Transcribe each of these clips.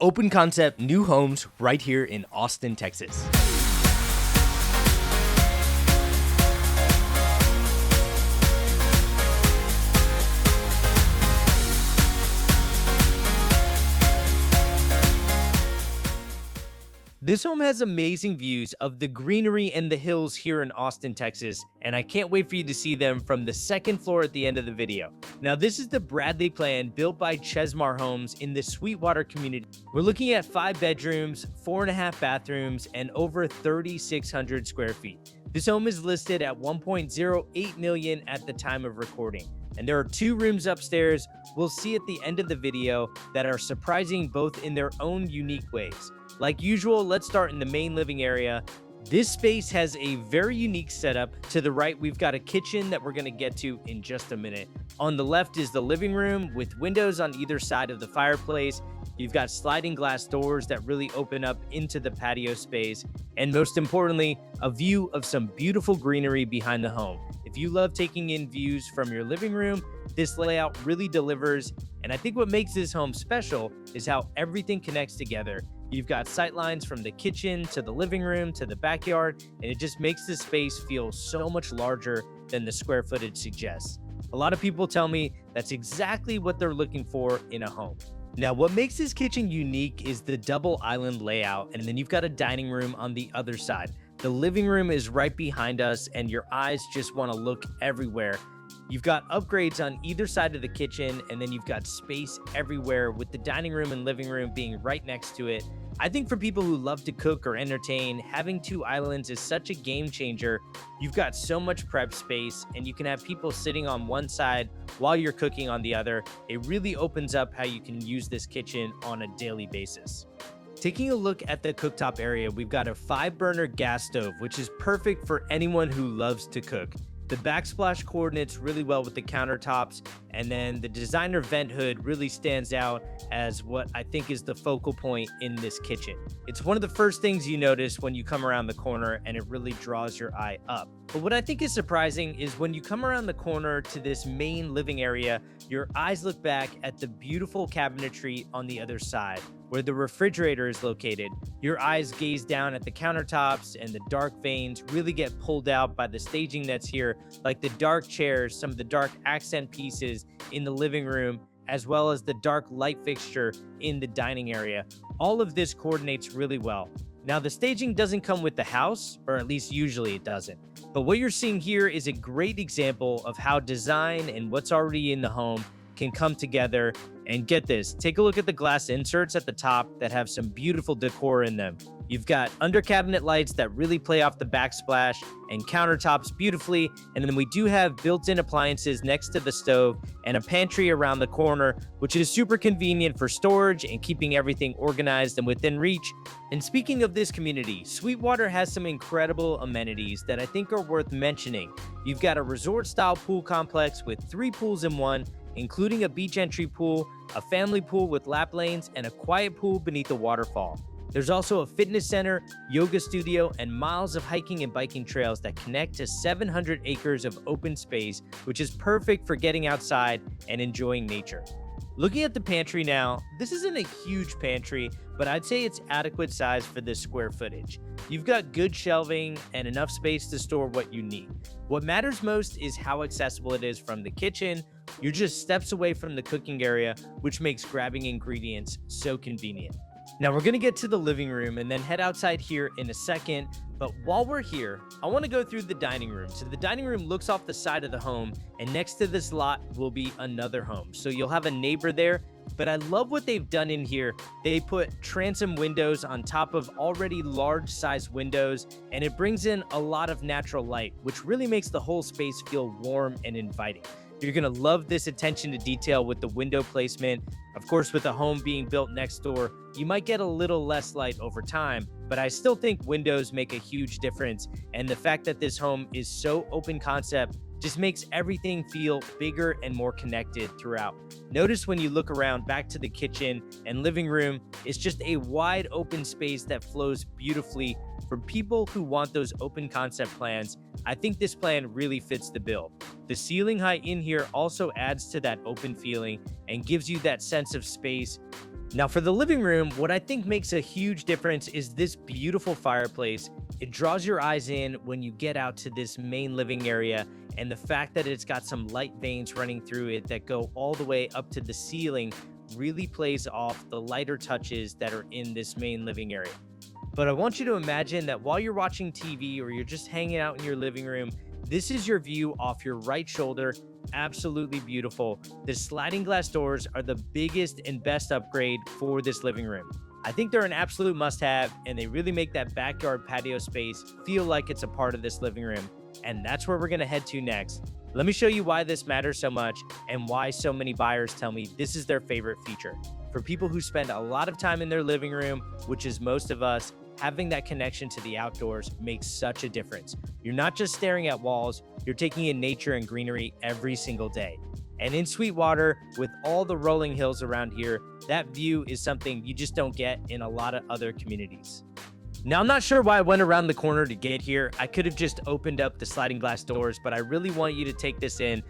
open concept new homes right here in Austin, Texas. This home has amazing views of the greenery and the hills here in Austin, Texas, and I can't wait for you to see them from the second floor at the end of the video. Now, this is the Bradley plan built by Chesmar Homes in the Sweetwater community. We're looking at 5 bedrooms, 4.5 bathrooms, and over 3,600 square feet. This home is listed at $1.08 million at the time of recording. And there are 2 rooms upstairs we'll see at the end of the video that are surprising both in their own unique ways. Like usual, let's start in the main living area. This space has a very unique setup. To the right, we've got a kitchen that we're going to get to in just a minute. On the left is the living room with windows on either side of the fireplace. You've got sliding glass doors that really open up into the patio space. And most importantly, a view of some beautiful greenery behind the home. If you love taking in views from your living room, this layout really delivers. And I think what makes this home special is how everything connects together. You've got sight lines from the kitchen to the living room to the backyard, and it just makes this space feel so much larger than the square footage suggests. A lot of people tell me that's exactly what they're looking for in a home. Now, what makes this kitchen unique is the double island layout, and then you've got a dining room on the other side. The living room is right behind us, and your eyes just want to look everywhere. You've got upgrades on either side of the kitchen, and then you've got space everywhere with the dining room and living room being right next to it. I think for people who love to cook or entertain, having 2 islands is such a game changer. You've got so much prep space, and you can have people sitting on one side while you're cooking on the other. It really opens up how you can use this kitchen on a daily basis. Taking a look at the cooktop area, we've got a 5-burner gas stove, which is perfect for anyone who loves to cook. The backsplash coordinates really well with the countertops, and then the designer vent hood really stands out as what I think is the focal point in this kitchen. It's one of the first things you notice when you come around the corner, and it really draws your eye up. But what I think is surprising is when you come around the corner to this main living area, your eyes look back at the beautiful cabinetry on the other side, where the refrigerator is located. Your eyes gaze down at the countertops, and the dark veins really get pulled out by the staging that's here, like the dark chairs, some of the dark accent pieces in the living room, as well as the dark light fixture in the dining area. All of this coordinates really well. Now, the staging doesn't come with the house, or at least usually it doesn't. But what you're seeing here is a great example of how design and what's already in the home can come together. And get this, take a look at the glass inserts at the top that have some beautiful decor in them. You've got under cabinet lights that really play off the backsplash and countertops beautifully. And then we do have built-in appliances next to the stove and a pantry around the corner, which is super convenient for storage and keeping everything organized and within reach. And speaking of this community, Sweetwater has some incredible amenities that I think are worth mentioning. You've got a resort-style pool complex with 3 pools in one, including a beach entry pool, a family pool with lap lanes, and a quiet pool beneath a waterfall. There's also a fitness center, yoga studio, and miles of hiking and biking trails that connect to 700 acres of open space, which is perfect for getting outside and enjoying nature. Looking at the pantry now, this isn't a huge pantry, but I'd say it's adequate size for this square footage. You've got good shelving and enough space to store what you need. What matters most is how accessible it is from the kitchen. You're just steps away from the cooking area, which makes grabbing ingredients so convenient. Now we're going to get to the living room and then head outside here in a second. But while we're here, I want to go through the dining room. So the dining room looks off the side of the home, and next to this lot will be another home. So you'll have a neighbor there. But I love what they've done in here. They put transom windows on top of already large size windows, and it brings in a lot of natural light, which really makes the whole space feel warm and inviting. You're going to love this attention to detail with the window placement. Of course, with a home being built next door, you might get a little less light over time, but I still think windows make a huge difference. And the fact that this home is so open concept just makes everything feel bigger and more connected throughout. Notice when you look around back to the kitchen and living room, it's just a wide open space that flows beautifully. For people who want those open concept plans, I think this plan really fits the bill. The ceiling height in here also adds to that open feeling and gives you that sense of space. Now for the living room, what I think makes a huge difference is this beautiful fireplace. It draws your eyes in when you get out to this main living area, and the fact that it's got some light veins running through it that go all the way up to the ceiling really plays off the lighter touches that are in this main living area. But I want you to imagine that while you're watching TV or you're just hanging out in your living room, this is your view off your right shoulder. Absolutely beautiful. The sliding glass doors are the biggest and best upgrade for this living room. I think they're an absolute must-have, and they really make that backyard patio space feel like it's a part of this living room. And that's where we're going to head to next. Let me show you why this matters so much and why so many buyers tell me this is their favorite feature. For people who spend a lot of time in their living room, which is most of us, having that connection to the outdoors makes such a difference. You're not just staring at walls, you're taking in nature and greenery every single day. And in Sweetwater, with all the rolling hills around here, that view is something you just don't get in a lot of other communities. Now, I'm not sure why I went around the corner to get here. I could have just opened up the sliding glass doors, but I really want you to take this in.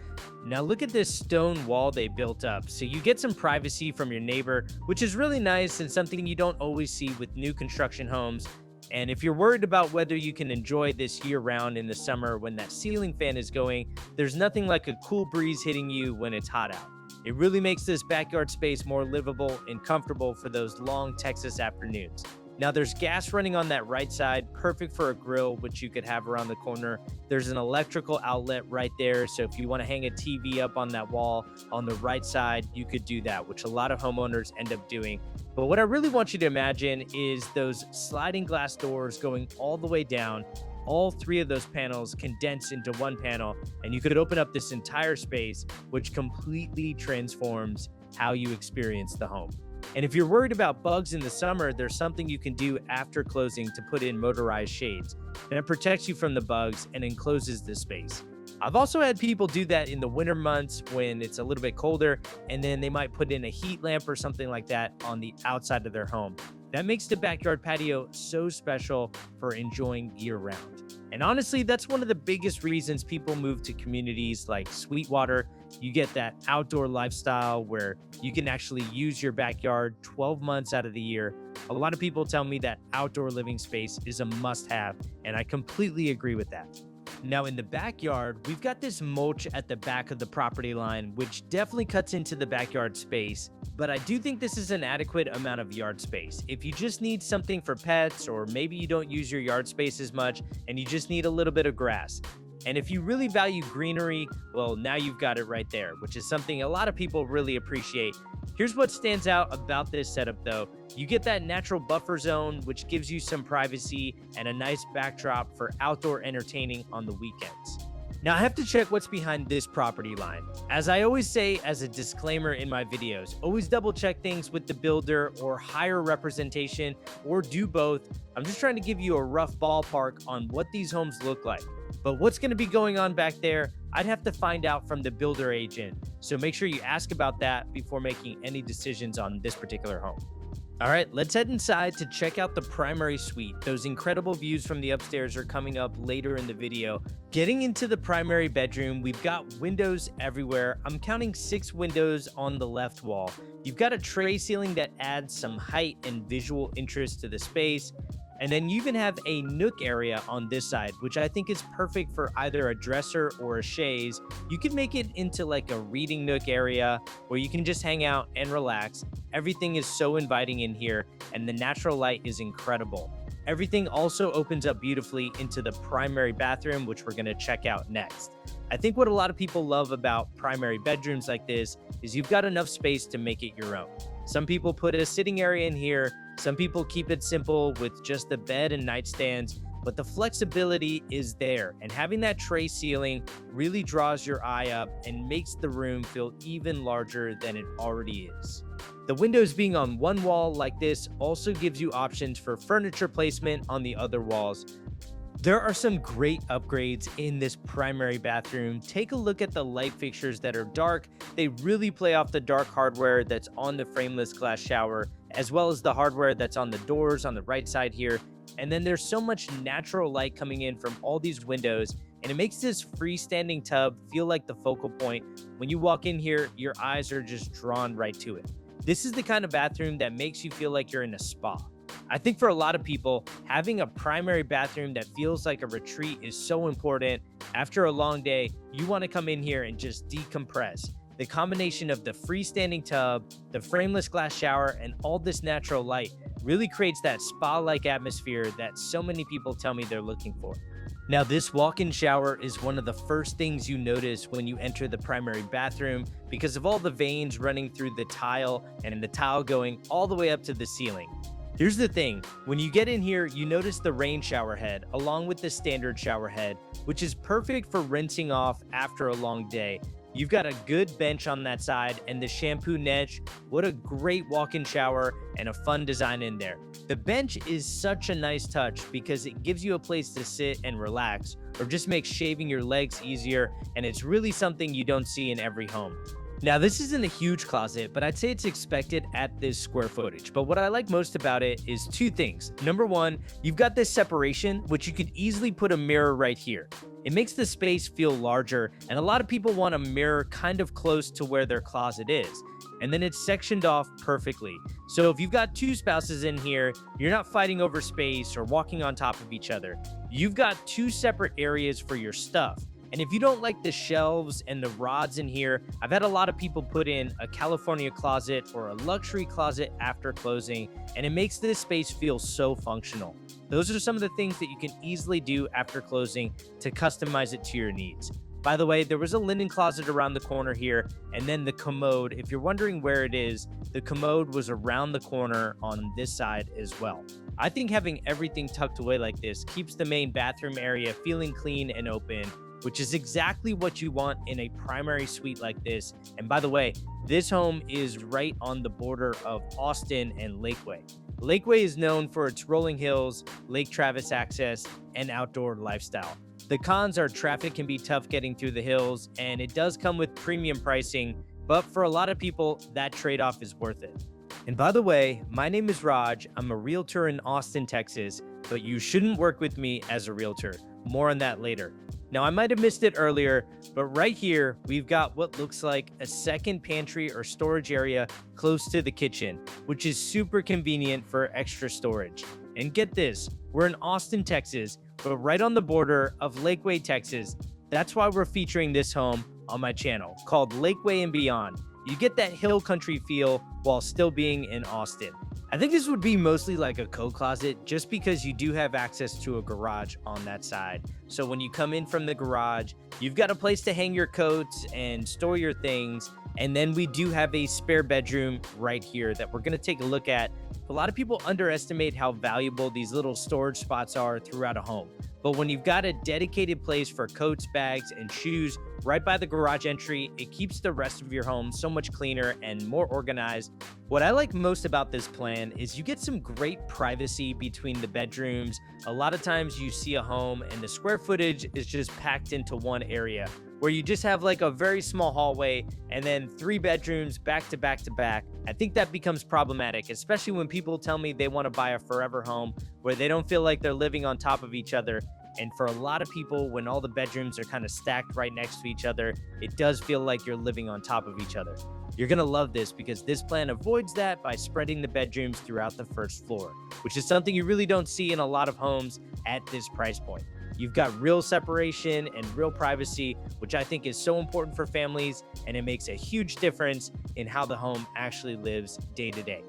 Now, look at this stone wall they built up. So you get some privacy from your neighbor, which is really nice and something you don't always see with new construction homes. And if you're worried about whether you can enjoy this year-round in the summer when that ceiling fan is going, there's nothing like a cool breeze hitting you when it's hot out. It really makes this backyard space more livable and comfortable for those long Texas afternoons. Now there's gas running on that right side, perfect for a grill, which you could have around the corner. There's an electrical outlet right there. So if you want to hang a TV up on that wall on the right side, you could do that, which a lot of homeowners end up doing. But what I really want you to imagine is those sliding glass doors going all the way down. All three of those panels condense into one panel, and you could open up this entire space, which completely transforms how you experience the home. And if you're worried about bugs in the summer, there's something you can do after closing to put in motorized shades. And it protects you from the bugs and encloses the space. I've also had people do that in the winter months when it's a little bit colder, and then they might put in a heat lamp or something like that on the outside of their home. That makes the backyard patio so special for enjoying year round. And honestly, that's one of the biggest reasons people move to communities like Sweetwater. You get that outdoor lifestyle where you can actually use your backyard 12 months out of the year. A lot of people tell me that outdoor living space is a must-have, and I completely agree with that. Now in the backyard, we've got this mulch at the back of the property line, which definitely cuts into the backyard space, but I do think this is an adequate amount of yard space. If you just need something for pets, or maybe you don't use your yard space as much and you just need a little bit of grass. And if you really value greenery, well, now you've got it right there, which is something a lot of people really appreciate. Here's what stands out about this setup though. You get that natural buffer zone, which gives you some privacy and a nice backdrop for outdoor entertaining on the weekends. Now I have to check what's behind this property line. As I always say as a disclaimer in my videos, always double check things with the builder or hire representation, or do both. I'm just trying to give you a rough ballpark on what these homes look like. But what's going to be going on back there, I'd have to find out from the builder agent. So make sure you ask about that before making any decisions on this particular home. All right, let's head inside to check out the primary suite. Those incredible views from the upstairs are coming up later in the video. Getting into the primary bedroom, we've got windows everywhere. I'm counting 6 windows on the left wall. You've got a tray ceiling that adds some height and visual interest to the space. And then you even have a nook area on this side, which I think is perfect for either a dresser or a chaise. You can make it into like a reading nook area where you can just hang out and relax. Everything is so inviting in here, and the natural light is incredible. Everything also opens up beautifully into the primary bathroom, which we're going to check out next. I think what a lot of people love about primary bedrooms like this is you've got enough space to make it your own. Some people put a sitting area in here. Some people keep it simple with just the bed and nightstands, but the flexibility is there, and having that tray ceiling really draws your eye up and makes the room feel even larger than it already is. The windows being on one wall like this also gives you options for furniture placement on the other walls. There are some great upgrades in this primary bathroom. Take a look at the light fixtures that are dark. They really play off the dark hardware that's on the frameless glass shower, as well as the hardware that's on the doors on the right side here. And then there's so much natural light coming in from all these windows, and it makes this freestanding tub feel like the focal point. When you walk in here, your eyes are just drawn right to it. This is the kind of bathroom that makes you feel like you're in a spa. I think for a lot of people, having a primary bathroom that feels like a retreat is so important. After a long day, you want to come in here and just decompress. The combination of the freestanding tub, the frameless glass shower, and all this natural light really creates that spa-like atmosphere that so many people tell me they're looking for. Now, this walk-in shower is one of the first things you notice when you enter the primary bathroom because of all the veins running through the tile and the tile going all the way up to the ceiling. Here's the thing, when you get in here, you notice the rain shower head along with the standard shower head, which is perfect for rinsing off after a long day. You've got a good bench on that side and the shampoo niche. What a great walk-in shower and a fun design in there. The bench is such a nice touch because it gives you a place to sit and relax or just makes shaving your legs easier, and it's really something you don't see in every home. Now, this isn't a huge closet, but I'd say it's expected at this square footage. But what I like most about it is two things. Number one, you've got this separation, which you could easily put a mirror right here. It makes the space feel larger, and a lot of people want a mirror kind of close to where their closet is. And then it's sectioned off perfectly. So if you've got two spouses in here, you're not fighting over space or walking on top of each other. You've got two separate areas for your stuff. And if you don't like the shelves and the rods in here, I've had a lot of people put in a California closet or a luxury closet after closing, and it makes this space feel so functional. Those are some of the things that you can easily do after closing to customize it to your needs. By the way, there was a linen closet around the corner here, and then the commode. If you're wondering where it is, the commode was around the corner on this side as well. I think having everything tucked away like this keeps the main bathroom area feeling clean and open, which is exactly what you want in a primary suite like this. And by the way, this home is right on the border of Austin and Lakeway. Lakeway is known for its rolling hills, Lake Travis access, and outdoor lifestyle. The cons are traffic can be tough getting through the hills, and it does come with premium pricing, but for a lot of people, that trade-off is worth it. And by the way, my name is Raj. I'm a realtor in Austin, Texas, but you shouldn't work with me as a realtor. More on that later. Now, I might have missed it earlier, but right here, we've got what looks like a second pantry or storage area close to the kitchen, which is super convenient for extra storage. And get this, we're in Austin, Texas, but right on the border of Lakeway, Texas. That's why we're featuring this home on my channel called Lakeway and Beyond. You get that hill country feel while still being in Austin. I think this would be mostly like a coat closet just because you do have access to a garage on that side. So when you come in from the garage, you've got a place to hang your coats and store your things. And then we do have a spare bedroom right here that we're going to take a look at. A lot of people underestimate how valuable these little storage spots are throughout a home. But when you've got a dedicated place for coats, bags, and shoes right by the garage entry, it keeps the rest of your home so much cleaner and more organized. What I like most about this plan is you get some great privacy between the bedrooms. A lot of times you see a home and the square footage is just packed into one area, where you just have like a very small hallway and then 3 bedrooms back to back to back. I think that becomes problematic, especially when people tell me they want to buy a forever home where they don't feel like they're living on top of each other. And for a lot of people, when all the bedrooms are kind of stacked right next to each other, it does feel like you're living on top of each other. You're going to love this because this plan avoids that by spreading the bedrooms throughout the first floor, which is something you really don't see in a lot of homes at this price point. You've got real separation and real privacy, which I think is so important for families, and it makes a huge difference in how the home actually lives day to day.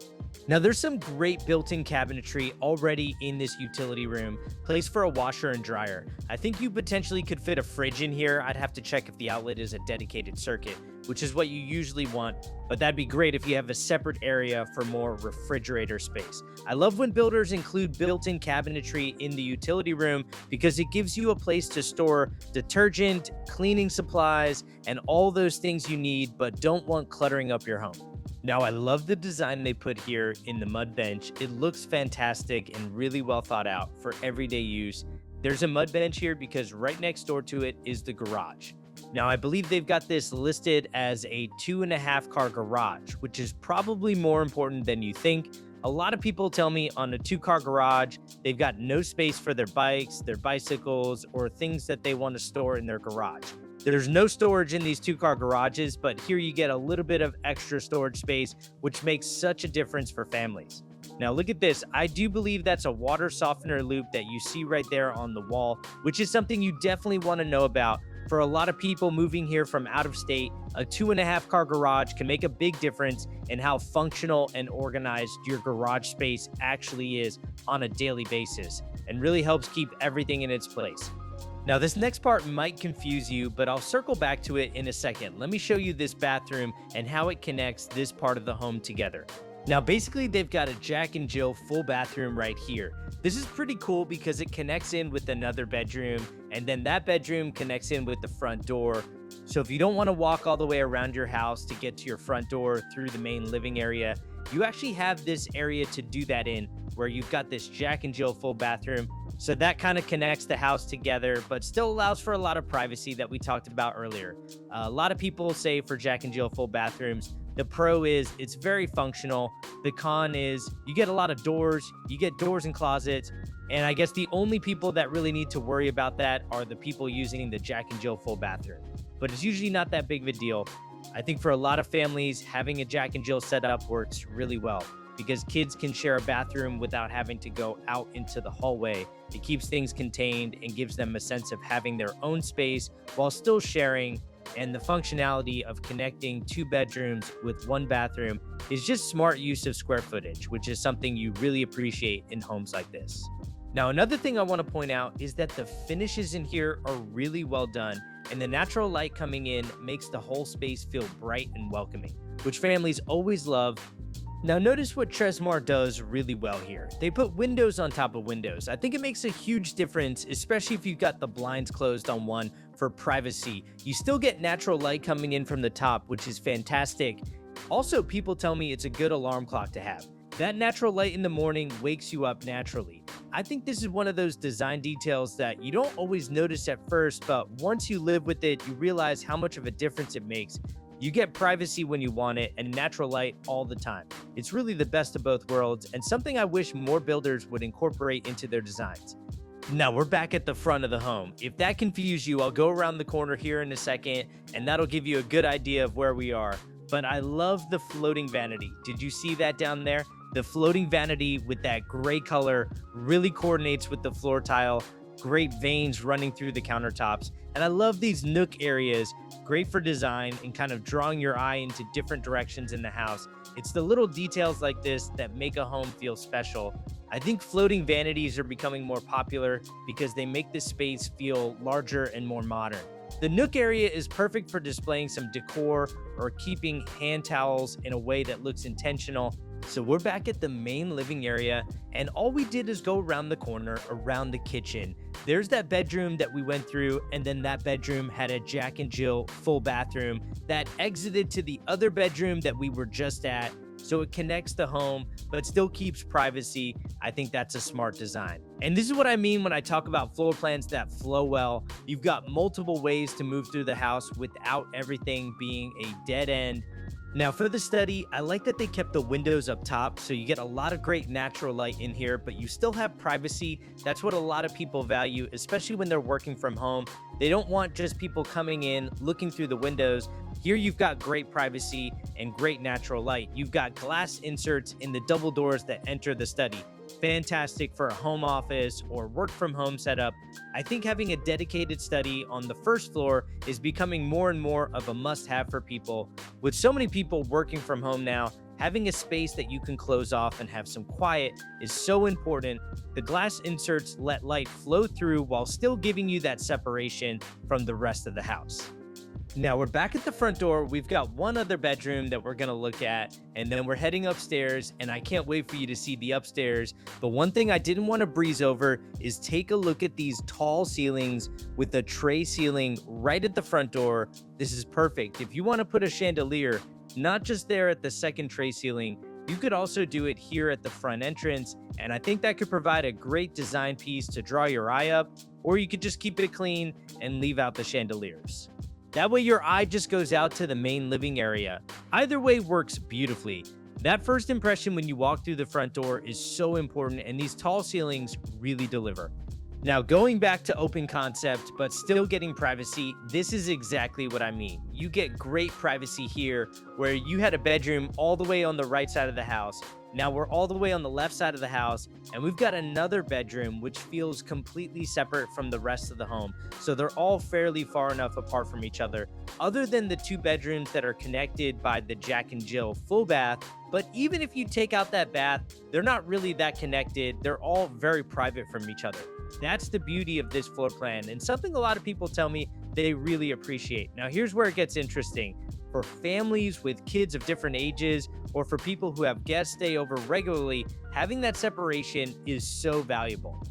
Now, there's some great built-in cabinetry already in this utility room, place for a washer and dryer. I think you potentially could fit a fridge in here. I'd have to check if the outlet is a dedicated circuit, which is what you usually want, but that'd be great if you have a separate area for more refrigerator space. I love when builders include built-in cabinetry in the utility room because it gives you a place to store detergent, cleaning supplies, and all those things you need but don't want cluttering up your home. Now, I love the design they put here in the mud bench. It looks fantastic and really well thought out for everyday use. There's a mud bench here because right next door to it is the garage. Now, I believe they've got this listed as a 2.5 car garage, which is probably more important than you think. A lot of people tell me on a 2-car garage, they've got no space for their bikes, their bicycles, or things that they want to store in their garage. There's no storage in these 2-car garages, but here you get a little bit of extra storage space, which makes such a difference for families. Now look at this. I do believe that's a water softener loop that you see right there on the wall, which is something you definitely want to know about. For a lot of people moving here from out of state, a 2.5-car garage can make a big difference in how functional and organized your garage space actually is on a daily basis, and really helps keep everything in its place. Now, this next part might confuse you, but I'll circle back to it in a second. Let me show you this bathroom and how it connects this part of the home together. Now, basically, they've got a Jack and Jill full bathroom right here. This is pretty cool because it connects in with another bedroom, and then that bedroom connects in with the front door. So if you don't want to walk all the way around your house to get to your front door through the main living area, you actually have this area to do that in, where you've got this Jack and Jill full bathroom. So that kind of connects the house together, but still allows for a lot of privacy that we talked about earlier. A lot of people say for Jack and Jill full bathrooms, the pro is it's very functional. The con is you get a lot of doors, you get doors and closets. And I guess the only people that really need to worry about that are the people using the Jack and Jill full bathroom. But it's usually not that big of a deal. I think for a lot of families, having a Jack and Jill setup works really well, because kids can share a bathroom without having to go out into the hallway. It keeps things contained and gives them a sense of having their own space while still sharing. And the functionality of connecting 2 bedrooms with 1 bathroom is just smart use of square footage, which is something you really appreciate in homes like this. Now, another thing I want to point out is that the finishes in here are really well done, and the natural light coming in makes the whole space feel bright and welcoming, which families always love. Now notice what Chesmar does really well here. They put windows on top of windows. I think it makes a huge difference, especially if you've got the blinds closed on one for privacy. You still get natural light coming in from the top, which is fantastic. Also, people tell me it's a good alarm clock to have. That natural light in the morning wakes you up naturally. I think this is one of those design details that you don't always notice at first, but once you live with it, you realize how much of a difference it makes. You get privacy when you want it and natural light all the time. It's really the best of both worlds, and something I wish more builders would incorporate into their designs. Now we're back at the front of the home. If that confused you, I'll go around the corner here in a second, and that'll give you a good idea of where we are. But I love the floating vanity. Did you see that down there? The floating vanity with that gray color really coordinates with the floor tile. Great veins running through the countertops. And I love these nook areas, great for design and kind of drawing your eye into different directions in the house. It's the little details like this that make a home feel special. I think floating vanities are becoming more popular because they make the space feel larger and more modern. The nook area is perfect for displaying some decor or keeping hand towels in a way that looks intentional. So we're back at the main living area, and all we did is go around the corner, around the kitchen. There's that bedroom that we went through, and then that bedroom had a Jack and Jill full bathroom that exited to the other bedroom that we were just at. So it connects the home, but still keeps privacy. I think that's a smart design. And this is what I mean when I talk about floor plans that flow well. You've got multiple ways to move through the house without everything being a dead end. Now for the study, I like that they kept the windows up top, so you get a lot of great natural light in here, but you still have privacy. That's what a lot of people value, especially when they're working from home. They don't want just people coming in, looking through the windows. Here you've got great privacy and great natural light. You've got glass inserts in the double doors that enter the study. Fantastic for a home office or work from home setup. I think having a dedicated study on the first floor is becoming more and more of a must-have for people. With so many people working from home now, having a space that you can close off and have some quiet is so important. The glass inserts let light flow through while still giving you that separation from the rest of the house. Now we're back at the front door. We've got one other bedroom that we're going to look at, and then we're heading upstairs, and I can't wait for you to see the upstairs. But one thing I didn't want to breeze over is take a look at these tall ceilings with a tray ceiling right at the front door. This is perfect. If you want to put a chandelier, not just there at the second tray ceiling, you could also do it here at the front entrance, and I think that could provide a great design piece to draw your eye up, or you could just keep it clean and leave out the chandeliers. That way your eye just goes out to the main living area. Either way works beautifully. That first impression when you walk through the front door is so important, and these tall ceilings really deliver. Now, going back to open concept, but still getting privacy, this is exactly what I mean. You get great privacy here, where you had a bedroom all the way on the right side of the house. Now we're all the way on the left side of the house, and we've got another bedroom which feels completely separate from the rest of the home. So they're all fairly far enough apart from each other, other than the two bedrooms that are connected by the Jack and Jill full bath. But even if you take out that bath, they're not really that connected. They're all very private from each other. That's the beauty of this floor plan, and something a lot of people tell me they really appreciate. Now, here's where it gets interesting. For families with kids of different ages, or for people who have guests stay over regularly, having that separation is so valuable.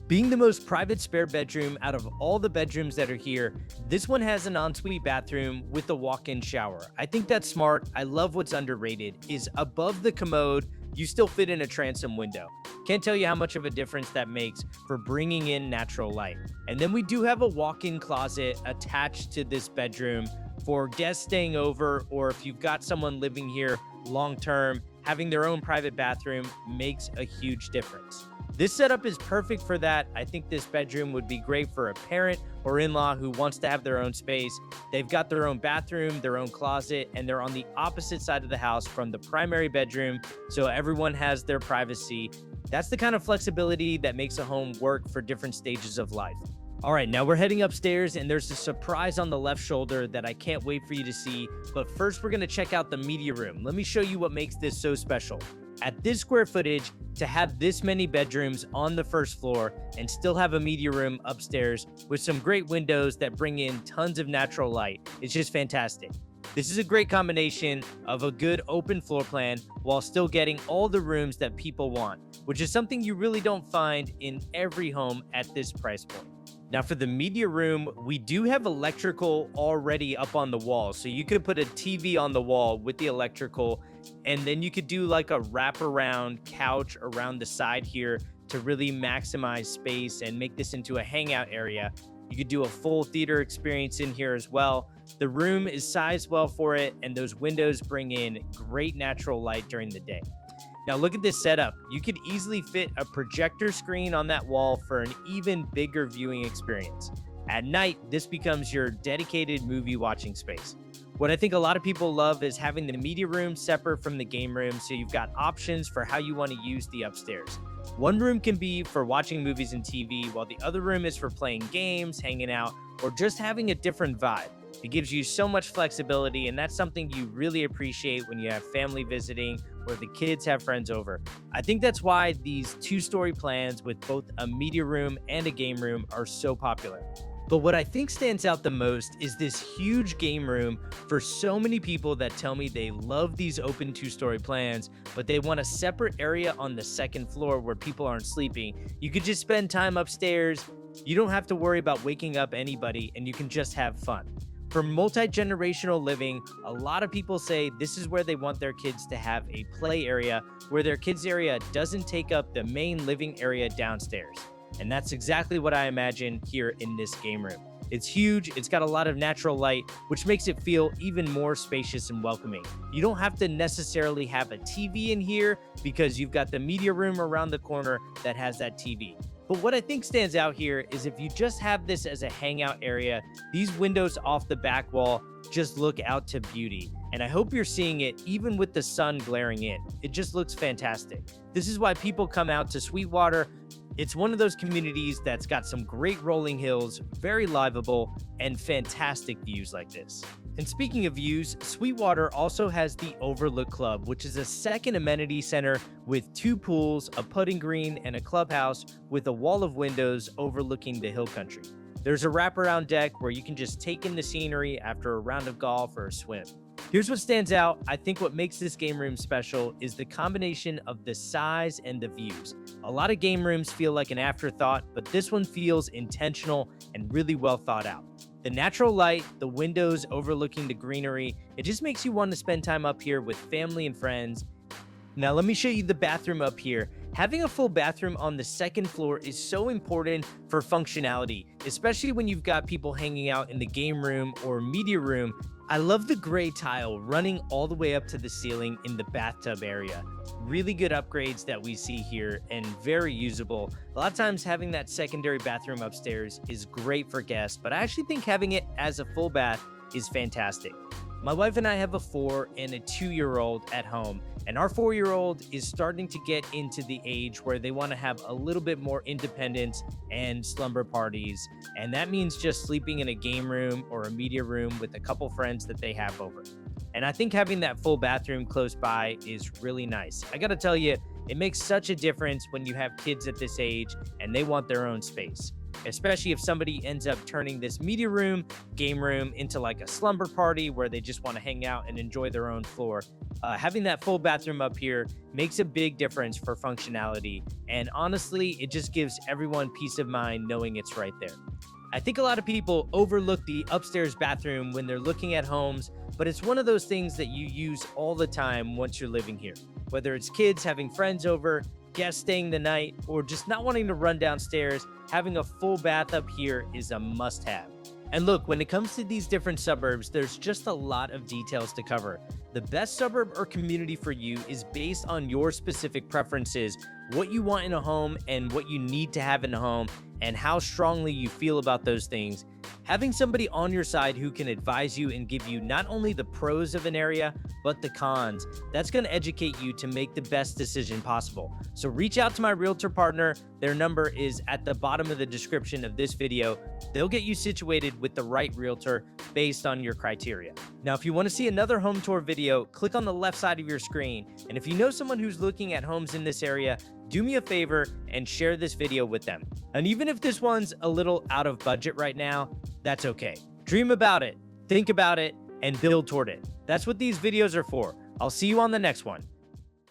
Being the most private spare bedroom out of all the bedrooms that are here, this one has an ensuite bathroom with a walk-in shower. I think that's smart. I love what's underrated is above the commode, you still fit in a transom window. Can't tell you how much of a difference that makes for bringing in natural light. And then we do have a walk-in closet attached to this bedroom for guests staying over, or if you've got someone living here long-term, having their own private bathroom makes a huge difference. This setup is perfect for that. I think this bedroom would be great for a parent or in-law who wants to have their own space. They've got their own bathroom, their own closet, and they're on the opposite side of the house from the primary bedroom, so everyone has their privacy. That's the kind of flexibility that makes a home work for different stages of life. All right, now we're heading upstairs, and there's a surprise on the left shoulder that I can't wait for you to see. But first, we're going to check out the media room. Let me show you what makes this so special. At this square footage, to have this many bedrooms on the first floor and still have a media room upstairs with some great windows that bring in tons of natural light, it's just fantastic. This is a great combination of a good open floor plan while still getting all the rooms that people want, which is something you really don't find in every home at this price point. Now for the media room, we do have electrical already up on the wall. So you could put a TV on the wall with the electrical, and then you could do like a wraparound couch around the side here to really maximize space and make this into a hangout area. You could do a full theater experience in here as well. The room is sized well for it, and those windows bring in great natural light during the day. Now look at this setup. You could easily fit a projector screen on that wall for an even bigger viewing experience. At night, this becomes your dedicated movie watching space. What I think a lot of people love is having the media room separate from the game room, so you've got options for how you want to use the upstairs. One room can be for watching movies and TV, while the other room is for playing games, hanging out, or just having a different vibe. It gives you so much flexibility, and that's something you really appreciate when you have family visiting or the kids have friends over. I think that's why these two-story plans with both a media room and a game room are so popular. But what I think stands out the most is this huge game room for so many people that tell me they love these open two-story plans, but they want a separate area on the second floor where people aren't sleeping. You could just spend time upstairs. You don't have to worry about waking up anybody, and you can just have fun. For multi-generational living, a lot of people say this is where they want their kids to have a play area where their kids' area doesn't take up the main living area downstairs. And that's exactly what I imagine here in this game room. It's huge, it's got a lot of natural light, which makes it feel even more spacious and welcoming. You don't have to necessarily have a TV in here because you've got the media room around the corner that has that TV. But what I think stands out here is if you just have this as a hangout area, these windows off the back wall just look out to beauty. And I hope you're seeing it even with the sun glaring in. It just looks fantastic. This is why people come out to Sweetwater. It's one of those communities that's got some great rolling hills, very livable, and fantastic views like this. And speaking of views, Sweetwater also has the Overlook Club, which is a second amenity center with 2 pools, a putting green, and a clubhouse with a wall of windows overlooking the hill country. There's a wraparound deck where you can just take in the scenery after a round of golf or a swim. Here's what stands out. I think what makes this game room special is the combination of the size and the views. A lot of game rooms feel like an afterthought, but this one feels intentional and really well thought out. The natural light, the windows overlooking the greenery, it just makes you want to spend time up here with family and friends. Now let me show you the bathroom up here. Having a full bathroom on the second floor is so important for functionality, especially when you've got people hanging out in the game room or media room. I love the gray tile running all the way up to the ceiling in the bathtub area. really good upgrades that we see here and very usable. A lot of times having that secondary bathroom upstairs is great for guests, but I actually think having it as a full bath is fantastic. My wife and I have a 4 and a 2-year-old at home, and our 4-year-old is starting to get into the age where they want to have a little bit more independence and slumber parties, and that means just sleeping in a game room or a media room with a couple friends that they have over. And I think having that full bathroom close by is really nice. I gotta tell you, it makes such a difference when you have kids at this age and they want their own space, especially if somebody ends up turning this media room, game room into like a slumber party where they just want to hang out and enjoy their own floor. Having that full bathroom up here makes a big difference for functionality. And honestly, it just gives everyone peace of mind knowing it's right there. I think a lot of people overlook the upstairs bathroom when they're looking at homes, but it's one of those things that you use all the time once you're living here. Whether it's kids having friends over, guests staying the night, or just not wanting to run downstairs, having a full bath up here is a must-have. And look, when it comes to these different suburbs, there's just a lot of details to cover. The best suburb or community for you is based on your specific preferences, what you want in a home and what you need to have in a home, and how strongly you feel about those things. Having somebody on your side who can advise you and give you not only the pros of an area, but the cons, that's going to educate you to make the best decision possible. So reach out to my Realtor Partner. Their number is at the bottom of the description of this video. They'll get you situated with the right realtor based on your criteria. Now, if you want to see another home tour video, click on the left side of your screen. And if you know someone who's looking at homes in this area, do me a favor and share this video with them. And even if this one's a little out of budget right now, that's okay. Dream about it, think about it, and build toward it. That's what these videos are for. I'll see you on the next one.